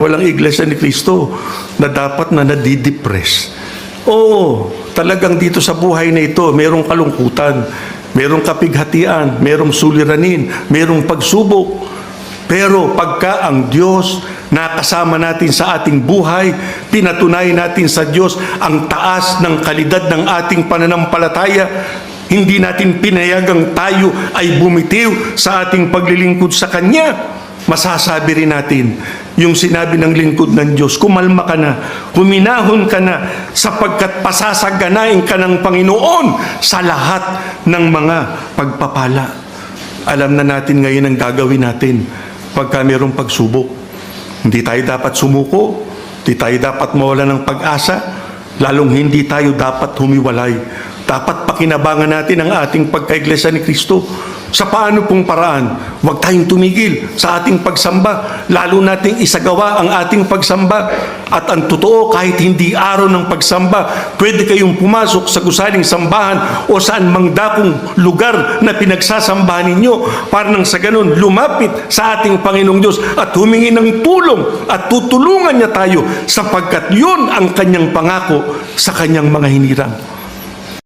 Walang iglesia ni Kristo na dapat na nadidepress. Oo, talagang dito sa buhay na ito, merong kalungkutan, merong kapighatian, merong suliranin, merong pagsubok. Pero pagka ang Diyos nakasama natin sa ating buhay, pinatunayan natin sa Diyos ang taas ng kalidad ng ating pananampalataya, hindi natin pinayagang tayo ay bumitiw sa ating paglilingkod sa Kanya, masasabi rin natin yung sinabi ng lingkod ng Diyos, kumalma ka na, huminahon ka na, sapagkat pasasaganain ka ng Panginoon sa lahat ng mga pagpapala. Alam na natin ngayon ang gagawin natin pagka mayroong pagsubok. Hindi tayo dapat sumuko, hindi tayo dapat mawala ng pag-asa, lalong hindi tayo dapat humiwalay. Dapat pakinabangan natin ang ating pagkaiglesia ni Kristo. Sa paano pong paraan? Huwag tayong tumigil sa ating pagsamba. Lalo nating isagawa ang ating pagsamba. At ang totoo, kahit hindi araw ng pagsamba, pwede kayong pumasok sa gusaling sambahan o saan mang dakong lugar na pinagsasambahan ninyo para nang sa ganun lumapit sa ating Panginoong Diyos at humingi ng tulong at tutulungan niya tayo sapagkat yun ang kanyang pangako sa kanyang mga hinirang.